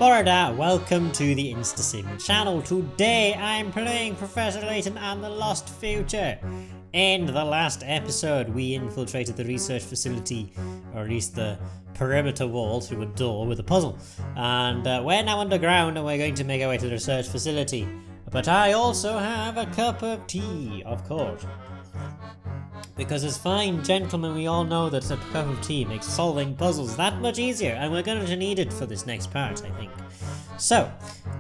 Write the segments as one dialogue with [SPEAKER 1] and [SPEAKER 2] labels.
[SPEAKER 1] Borada, welcome to the InstaSim channel. Today I'm playing Professor Layton and the Lost Future. In the last episode we infiltrated the research facility, or at least the perimeter wall, through a door with a puzzle. And we're now underground and we're going to make our way to the research facility. But I also have a cup of tea, of course. Because as fine gentlemen, we all know that a cup of tea makes solving puzzles that much easier, and we're going to need it for this next part, I think. So,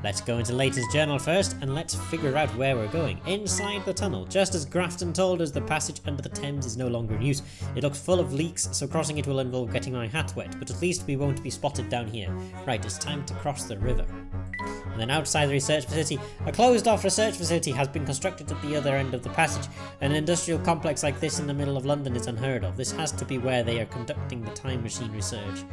[SPEAKER 1] let's go into Layton's journal first, and let's figure out where we're going. Inside the tunnel, just as Grafton told us, the passage under the Thames is no longer in use. It looks full of leaks, so crossing it will involve getting my hat wet, but at least we won't be spotted down here. Right, it's time to cross the river. And then outside the research facility, a closed-off research facility has been constructed at the other end of the passage. An industrial complex like this in the middle of London is unheard of. This has to be where they are conducting the time machine research.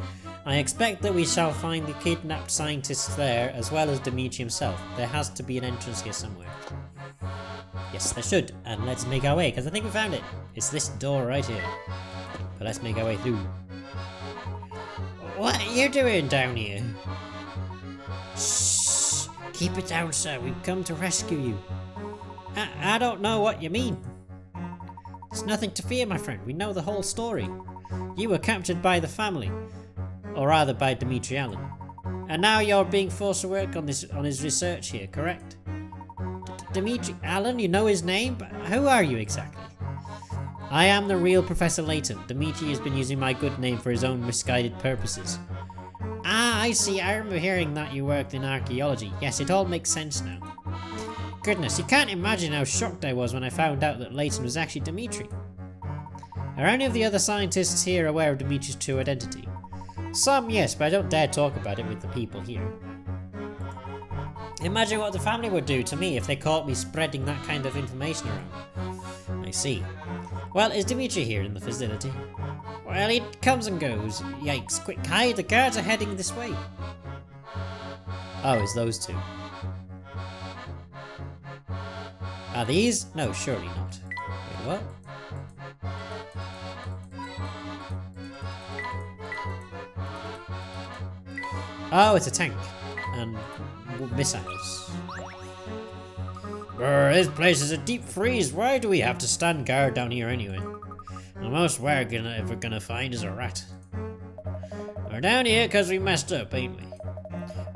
[SPEAKER 1] I expect that we shall find the kidnapped scientists there, as well as Dimitri himself. There has to be an entrance here somewhere. Yes, there should. And let's make our way, because I think we found it. It's this door right here. But let's make our way through. What are you doing down here? Shh! Keep it down, sir. We've come to rescue you. I don't know what you mean. There's nothing to fear, my friend. We know the whole story. You were captured by the family. Or rather, by Dimitri Allen. And now you're being forced to work on his research here, correct? Dimitri Allen? You know his name? But who are you exactly? I am the real Professor Layton. Dimitri has been using my good name for his own misguided purposes. Ah, I see. I remember hearing that you worked in archaeology. Yes, it all makes sense now. Goodness, you can't imagine how shocked I was when I found out that Layton was actually Dimitri. Are any of the other scientists here aware of Dimitri's true identity? Some, yes, but I don't dare talk about it with the people here. Imagine what the family would do to me if they caught me spreading that kind of information around. I see. Well, is Dimitri here in the facility? Well, he comes and goes. Yikes, quick, hide, the guards are heading this way. Oh, it's those two. Are these? No, surely not. Wait, what? Oh, it's a tank. And missiles. This place is a deep freeze. Why do we have to stand guard down here anyway? The most we're ever gonna find is a rat. We're down here because we messed up, ain't we?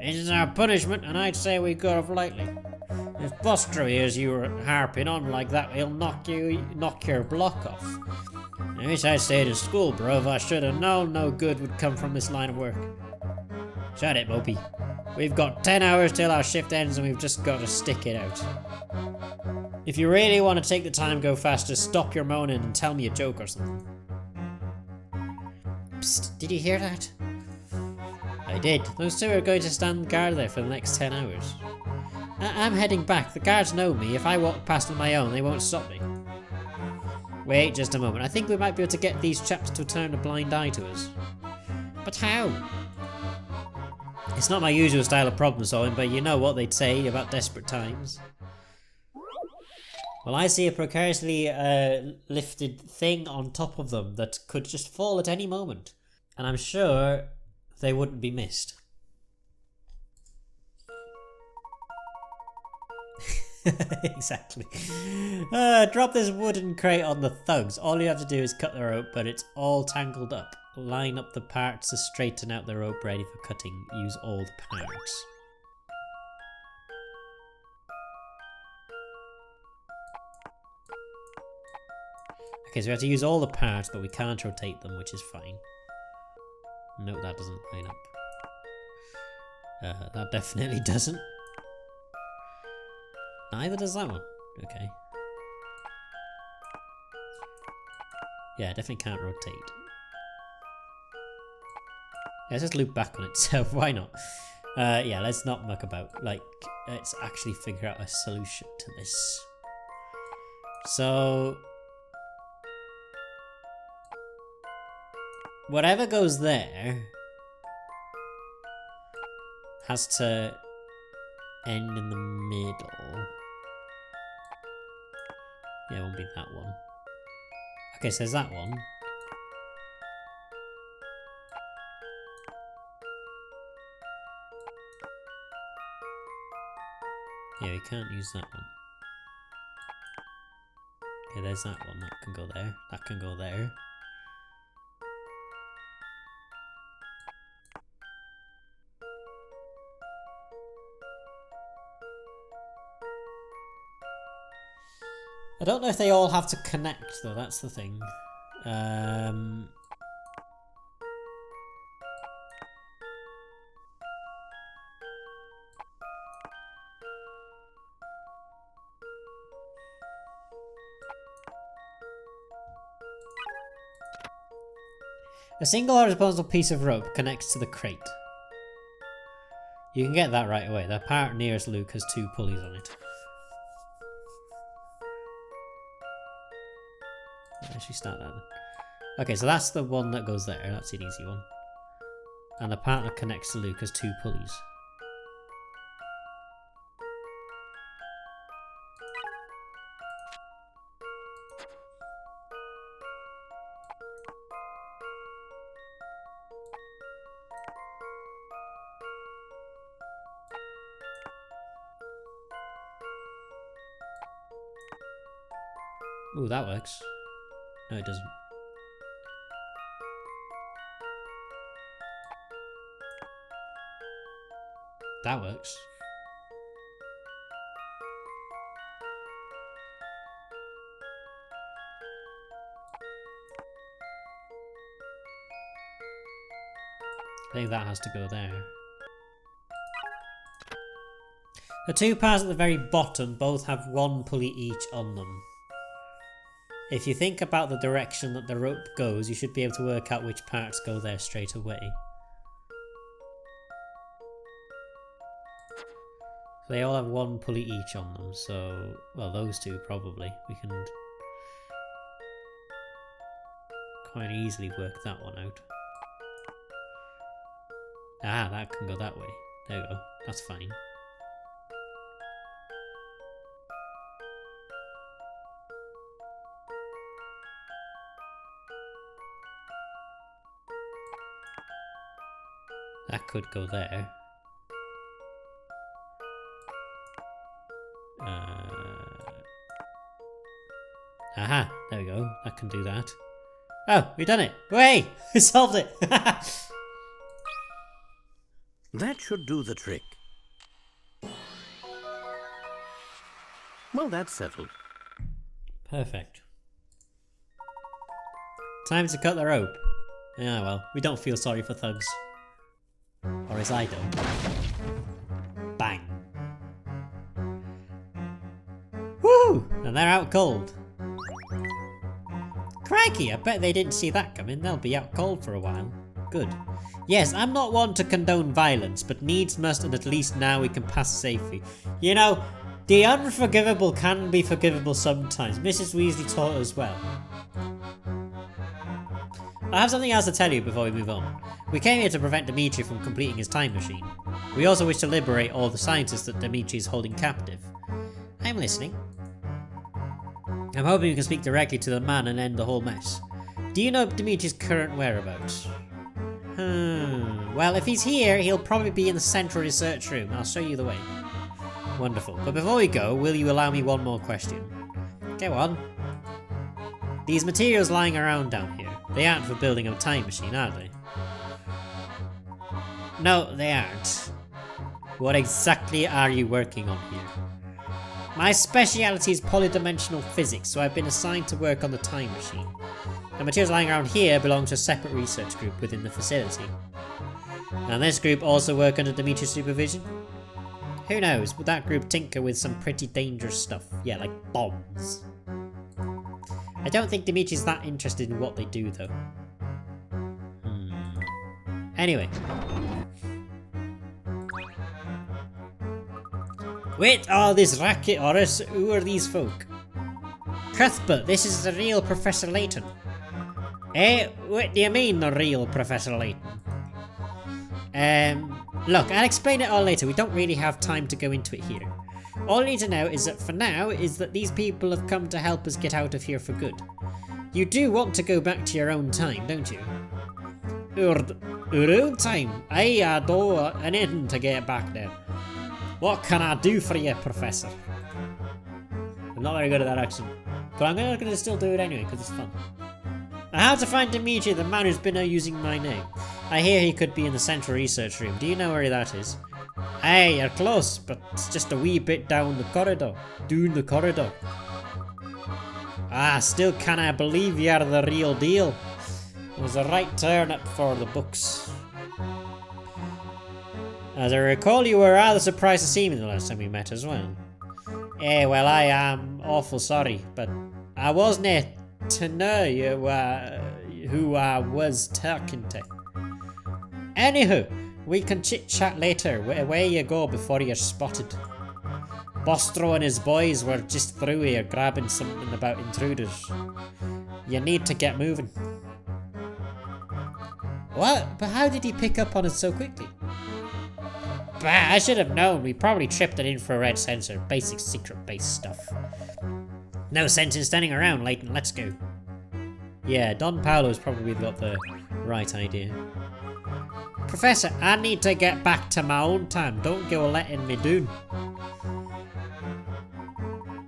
[SPEAKER 1] This is our punishment, and I'd say we got off lightly. If Bostro hears you harping on like that, he'll knock your block off. I wish I stayed in school, bruv. I should have known no good would come from this line of work. Shut it, Mopey. We've got 10 hours till our shift ends, and we've just got to stick it out. If you really want to take the time to go faster, stop your moaning and tell me a joke or something. Psst, did you hear that? I did. Those two are going to stand guard there for the next 10 hours. I'm heading back. The guards know me. If I walk past on my own, they won't stop me. Wait just a moment. I think we might be able to get these chaps to turn a blind eye to us. But how? It's not my usual style of problem solving, but you know what they'd say about desperate times. Well, I see a precariously lifted thing on top of them that could just fall at any moment. And I'm sure they wouldn't be missed. Exactly. Drop this wooden crate on the thugs. All you have to do is cut the rope, but it's all tangled up. Line up the parts to straighten out the rope ready for cutting. Use all the parts. Okay, so we have to use all the parts, but we can't rotate them, which is fine. No, that doesn't line up. That definitely doesn't. Neither does that one. Okay. Yeah, definitely can't rotate. Yeah, let's just loop back on itself. Why not? Yeah, let's not muck about. Like, let's actually figure out a solution to this. So whatever goes there has to end in the middle. Yeah, it won't be that one. Okay, so there's that one. Yeah, we can't use that one. Okay, there's that one. That can go there. That can go there. I don't know if they all have to connect though, that's the thing. A single horizontal piece of rope connects to the crate. You can get that right away. The part nearest Luke has 2 pulleys on it. Let's actually start that then. Okay, so that's the one that goes there. That's an easy one. And the part that connects to Luke has 2 pulleys. Ooh, that works. No, it doesn't. That works. I think that has to go there. The 2 parts at the very bottom both have 1 pulley each on them. If you think about the direction that the rope goes, you should be able to work out which parts go there straight away. They all have 1 pulley each on them, so... well, those 2 probably. We can quite easily work that one out. Ah, that can go that way. There we go. That's fine. That could go there. Aha, there we go. That can do that. Oh, we've done it. Way! We solved it!
[SPEAKER 2] That should do the trick. Well, that's settled.
[SPEAKER 1] Perfect. Time to cut the rope. Yeah, well, we don't feel sorry for thugs. Or as I don't. Bang. Woo! And they're out cold. Crikey, I bet they didn't see that coming. They'll be out cold for a while. Good. Yes, I'm not one to condone violence, but needs must, and at least now we can pass safely. You know, the unforgivable can be forgivable sometimes. Mrs. Weasley taught us well. I have something else to tell you before we move on. We came here to prevent Dimitri from completing his time machine. We also wish to liberate all the scientists that Dimitri is holding captive. I'm listening. I'm hoping you can speak directly to the man and end the whole mess. Do you know Dimitri's current whereabouts? Well, if he's here, he'll probably be in the central research room. I'll show you the way. Wonderful. But before we go, will you allow me one more question? Go on. These materials lying around down here, they aren't for building a time machine, are they? No, they aren't. What exactly are you working on here? My speciality is polydimensional physics, so I've been assigned to work on the time machine. The materials lying around here belong to a separate research group within the facility. And this group also work under Dimitri's supervision? Who knows, would that group tinker with some pretty dangerous stuff? Yeah, like bombs. I don't think Dimitri's that interested in what they do, though. Anyway. Wait, all this racket, Horace. Who are these folk? Cuthbert, this is the real Professor Layton. Eh? What do you mean, the real Professor Layton? Look, I'll explain it all later. We don't really have time to go into it here. All you need to know is that for now, is that these people have come to help us get out of here for good. You do want to go back to your own time, don't you? Your own time? I do anything to get back there. What can I do for you, Professor? I'm not very good at that accent, but I'm gonna still do it anyway because it's fun. How to find Dimitri, the man who's been using my name. I hear he could be in the central research room. Do you know where that is? Hey, you're close, but it's just a wee bit down the corridor. Down the corridor. Ah, still cannot believe you're the real deal. It was a right turn up for the books. As I recall, you were rather surprised to see me the last time we met as well. Eh, well, I am awful sorry, but I wasn't to know you who I was talking to. Anywho, we can chit-chat later. Away you go before you're spotted. Bostro and his boys were just through here grabbing something about intruders. You need to get moving. What? But how did he pick up on it so quickly? Bah, I should have known. We probably tripped an infrared sensor. Basic secret-based stuff. No sense in standing around, Layton. Let's go. Yeah, Don Paolo's probably got the right idea. Professor, I need to get back to my own time. Don't go letting me down.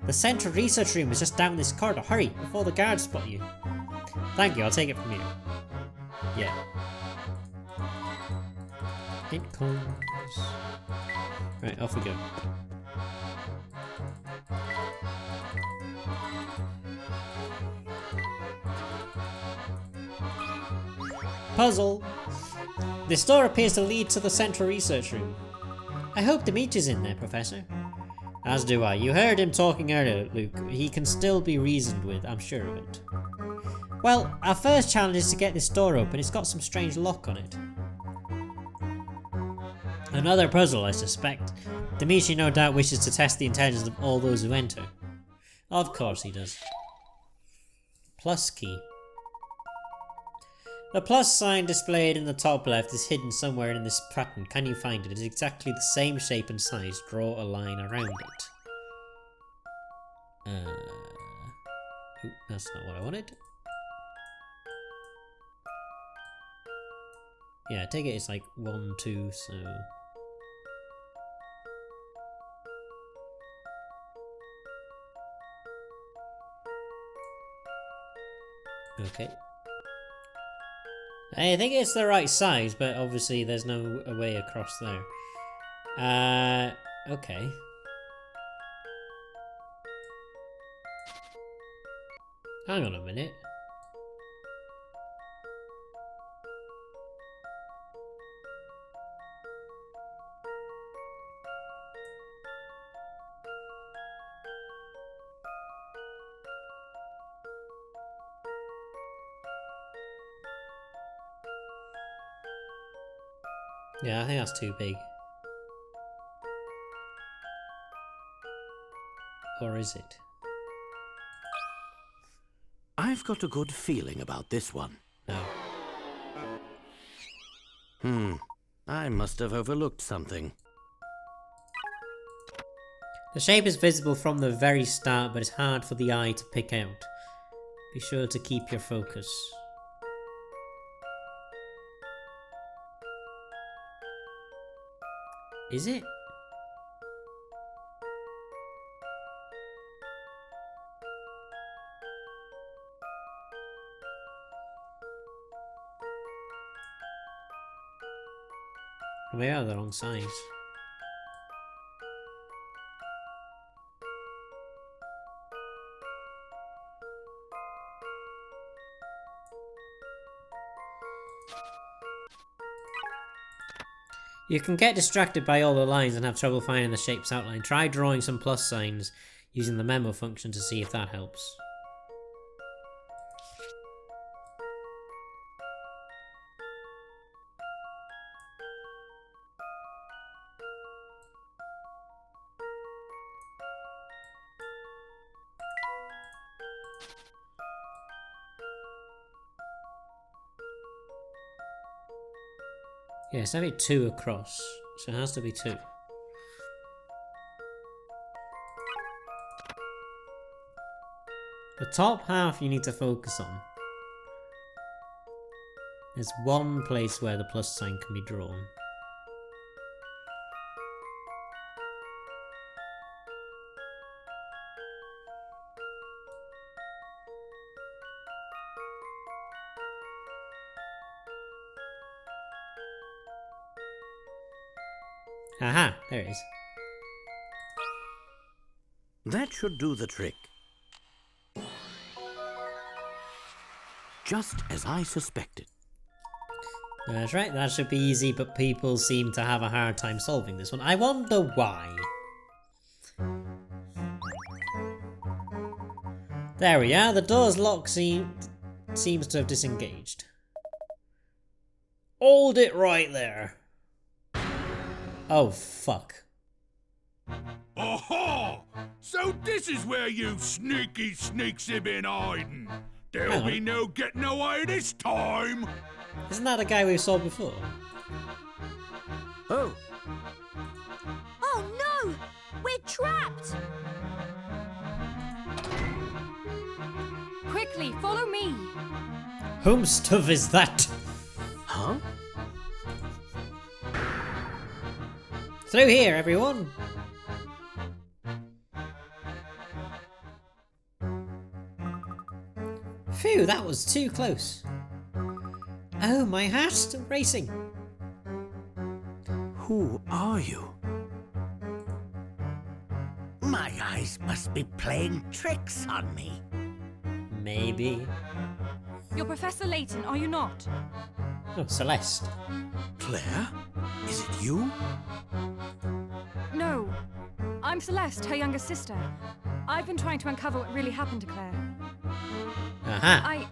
[SPEAKER 1] The central research room is just down this corridor. Hurry, before the guards spot you. Thank you, I'll take it from here. Yeah. It comes. Right, off we go. Puzzle! This door appears to lead to the central research room. I hope Dimitri's in there, Professor. As do I. You heard him talking earlier, Luke. He can still be reasoned with, I'm sure of it. Well, our first challenge is to get this door open. It's got some strange lock on it. Another puzzle, I suspect. Dimitri no doubt wishes to test the intelligence of all those who enter. Of course he does. Plus key. The plus sign displayed in the top left is hidden somewhere in this pattern. Can you find it? It is exactly the same shape and size. Draw a line around it. Ooh, that's not what I wanted. Yeah, I take it it's like 1, 2, so... Okay. I think it's the right size, but obviously there's no way across there. Okay. Hang on a minute. Yeah, I think that's too big. Or is it?
[SPEAKER 2] I've got a good feeling about this one.
[SPEAKER 1] No.
[SPEAKER 2] I must have overlooked something.
[SPEAKER 1] The shape is visible from the very start, but it's hard for the eye to pick out. Be sure to keep your focus. Is it? We are the wrong size. You can get distracted by all the lines and have trouble finding the shape's outline. Try drawing some plus signs using the memo function to see if that helps. Yeah, it's only 2 across, so it has to be 2. The top half you need to focus on. There's one place where the plus sign can be drawn. Aha, there it is.
[SPEAKER 2] That should do the trick. Just as I suspected.
[SPEAKER 1] That's right, that should be easy, but people seem to have a hard time solving this one. I wonder why. There we are, the door's lock seems to have disengaged. Hold it right there. Oh, fuck.
[SPEAKER 3] Aha! So this is where you sneaky sneaks have been hiding. There'll be no getting away this time.
[SPEAKER 1] Isn't that a guy we saw before?
[SPEAKER 2] Oh,
[SPEAKER 4] Oh no! We're trapped!
[SPEAKER 5] Quickly, follow me.
[SPEAKER 1] Whom stuff is that?
[SPEAKER 2] huh?
[SPEAKER 1] Through here, everyone. Phew, that was too close. Oh, my hat, still racing.
[SPEAKER 2] Who are you?
[SPEAKER 6] My eyes must be playing tricks on me.
[SPEAKER 1] Maybe.
[SPEAKER 5] You're Professor Layton, are you not?
[SPEAKER 1] Oh, Celeste.
[SPEAKER 2] Claire? Is it you?
[SPEAKER 5] No. I'm Celeste, her younger sister. I've been trying to uncover what really happened to Claire.
[SPEAKER 1] Aha.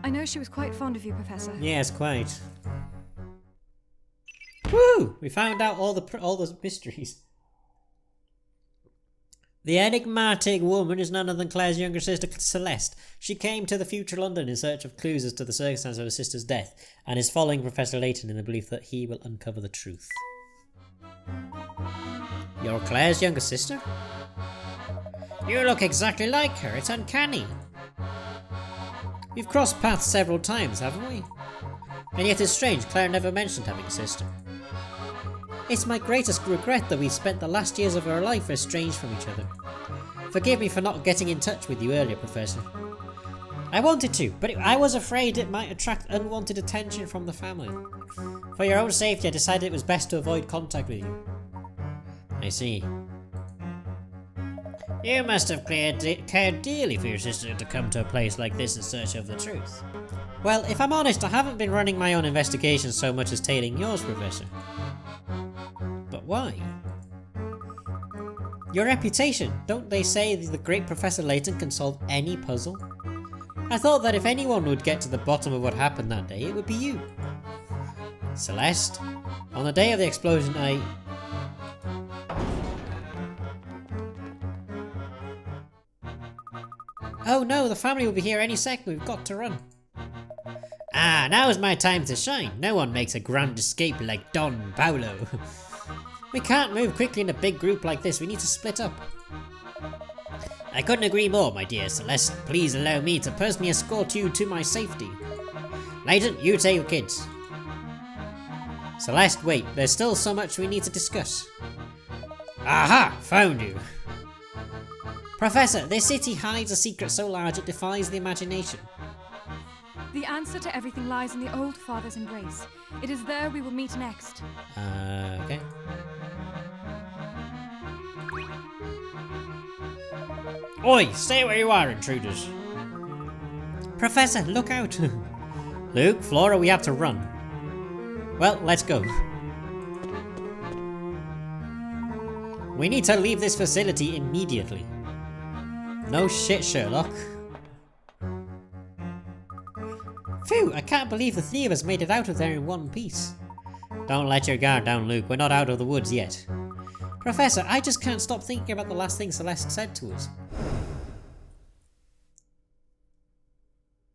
[SPEAKER 5] I know she was quite fond of you, Professor.
[SPEAKER 1] Yes, quite. Woo! We found out all the mysteries. The enigmatic woman is none other than Claire's younger sister, Celeste. She came to the future London in search of clues as to the circumstances of her sister's death, and is following Professor Layton in the belief that he will uncover the truth. You're Claire's younger sister? You look exactly like her, it's uncanny. We've crossed paths several times, haven't we? And yet it's strange, Claire never mentioned having a sister. It's my greatest regret that we spent the last years of our life estranged from each other. Forgive me for not getting in touch with you earlier, Professor. I wanted to, but I was afraid it might attract unwanted attention from the family. For your own safety, I decided it was best to avoid contact with you. I see. You must have cared dearly for your sister to come to a place like this in search of the truth. Well, if I'm honest, I haven't been running my own investigations so much as tailing yours, Professor. But why? Your reputation. Don't they say the great Professor Layton can solve any puzzle? I thought that if anyone would get to the bottom of what happened that day, it would be you. Celeste, on the day of the explosion, Oh no, the family will be here any second, we've got to run. Ah, now is my time to shine. No one makes a grand escape like Don Paolo. We can't move quickly in a big group like this, we need to split up. I couldn't agree more, my dear Celeste. Please allow me to personally escort you to my safety. Layton, you take the kids. Celeste, wait, there's still so much we need to discuss. Aha, found you. Professor, this city hides a secret so large it defies the imagination.
[SPEAKER 5] The answer to everything lies in the old father's embrace. It is there we will meet next.
[SPEAKER 1] Okay. Oi, stay where you are, intruders. Professor, look out. Luke, Flora, we have to run. Well, let's go. We need to leave this facility immediately. No shit, Sherlock. Phew, I can't believe the three of us made it out of there in one piece. Don't let your guard down, Luke. We're not out of the woods yet. Professor, I just can't stop thinking about the last thing Celeste said to us.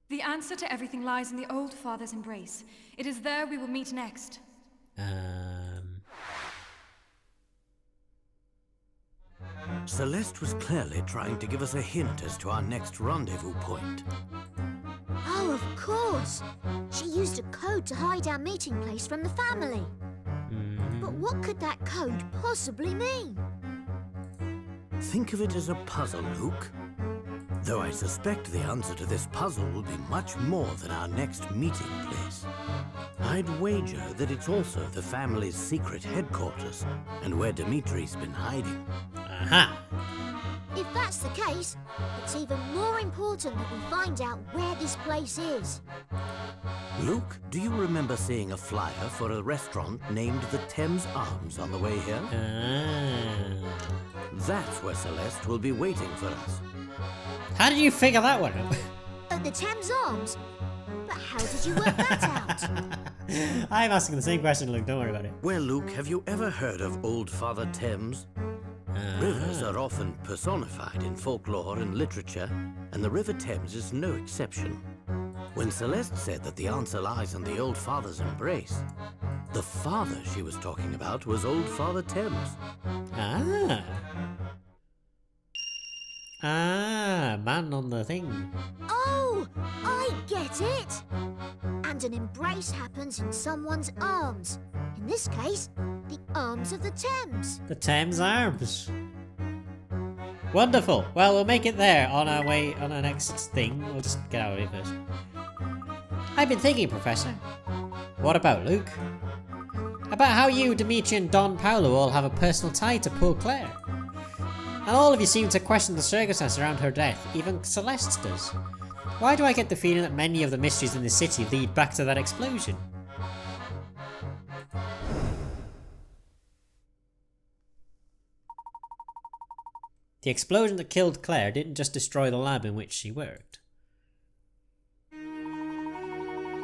[SPEAKER 5] The answer to everything lies in the old father's embrace. It is there we will meet next.
[SPEAKER 2] Celeste was clearly trying to give us a hint as to our next rendezvous point.
[SPEAKER 4] Oh, of course. She used a code to hide our meeting place from the family. But what could that code possibly mean?
[SPEAKER 2] Think of it as a puzzle, Luke. Though I suspect the answer to this puzzle will be much more than our next meeting place. I'd wager that it's also the family's secret headquarters, and where Dimitri's been hiding.
[SPEAKER 1] Aha!
[SPEAKER 4] If that's the case, it's even more important that we find out where this place is.
[SPEAKER 2] Luke, do you remember seeing a flyer for a restaurant named the Thames Arms on the way here? That's where Celeste will be waiting for us.
[SPEAKER 1] How did you figure that one out?
[SPEAKER 4] At the Thames Arms? But how did you work that out?
[SPEAKER 1] I'm asking the same question, Luke. Don't worry about it.
[SPEAKER 2] Well, Luke, have you ever heard of Old Father Thames? Rivers are often personified in folklore and literature, and the River Thames is no exception. When Celeste said that the answer lies in the Old Father's embrace, the father she was talking about was Old Father Thames.
[SPEAKER 1] Man on the thing.
[SPEAKER 4] Oh, I get it! And an embrace happens in someone's arms. In this case, the arms of the Thames.
[SPEAKER 1] The Thames Arms. Wonderful. Well, we'll make it there on our way on our next thing. We'll just get out of here first. I've been thinking, Professor. What about Luke? About how you, Dimitri, and Don Paolo all have a personal tie to poor Claire. And all of you seem to question the circumstances around her death. Even Celeste does. Why do I get the feeling that many of the mysteries in the city lead back to that explosion? The explosion that killed Claire didn't just destroy the lab in which she worked.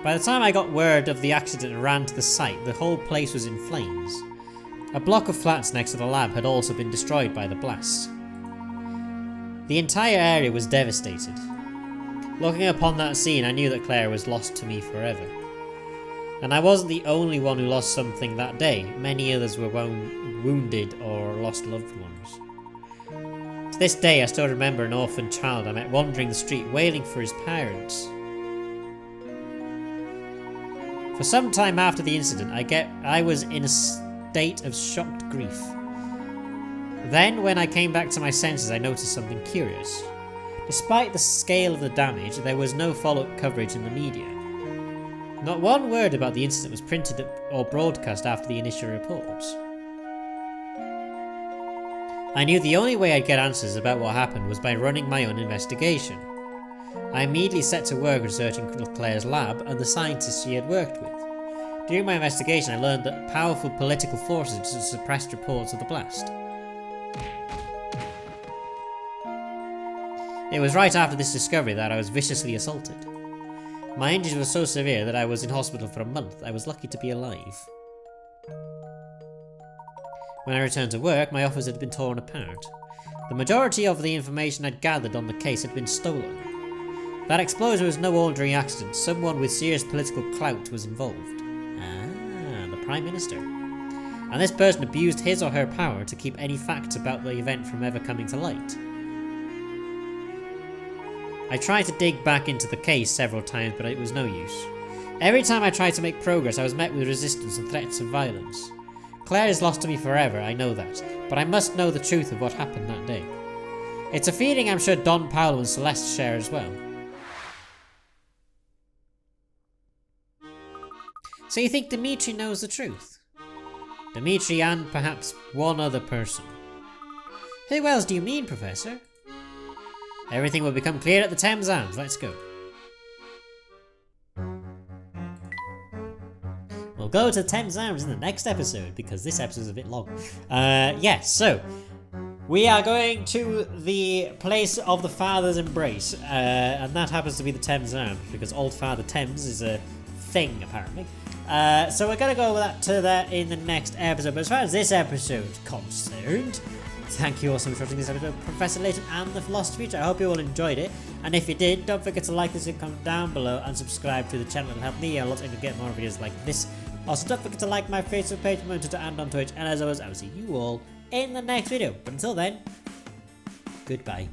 [SPEAKER 1] By the time I got word of the accident and ran to the site, the whole place was in flames. A block of flats next to the lab had also been destroyed by the blast. The entire area was devastated. Looking upon that scene, I knew that Claire was lost to me forever. And I wasn't the only one who lost something that day. Many others were wounded or lost loved ones. To this day, I still remember an orphaned child I met wandering the street wailing for his parents. For some time after the incident, I was in a state of shocked grief. Then, when I came back to my senses, I noticed something curious. Despite the scale of the damage, there was no follow-up coverage in the media. Not one word about the incident was printed or broadcast after the initial reports. I knew the only way I'd get answers about what happened was by running my own investigation. I immediately set to work researching Claire's lab and the scientists she had worked with. During my investigation, I learned that powerful political forces had suppressed reports of the blast. It was right after this discovery that I was viciously assaulted. My injuries were so severe that I was in hospital for a month. I was lucky to be alive. When I returned to work, my office had been torn apart. The majority of the information I'd gathered on the case had been stolen. That explosion was no ordinary accident. Someone with serious political clout was involved. The Prime Minister. And this person abused his or her power to keep any facts about the event from ever coming to light. I tried to dig back into the case several times, but it was no use. Every time I tried to make progress, I was met with resistance and threats of violence. Claire is lost to me forever, I know that, but I must know the truth of what happened that day. It's a feeling I'm sure Don Paolo and Celeste share as well. So you think Dimitri knows the truth? Dimitri and perhaps one other person. Who else do you mean, Professor? Everything will become clear at the Thames Arms. Let's go. We'll go to the Thames Arms in the next episode because this episode is a bit long. Yes, so we are going to the place of the Father's embrace, and that happens to be the Thames Arms because Old Father Thames is a thing apparently. So we're going to go to that in the next episode. But as far as this episode is concerned, thank you all so much for watching this episode of Professor Layton and the Lost Future. I hope you all enjoyed it. And if you did, don't forget to like this and comment down below and subscribe to the channel. It'll help me a lot and get more videos like this. Also, don't forget to like my Facebook page, my Twitter and on Twitch. And as always, I will see you all in the next video. But until then, goodbye.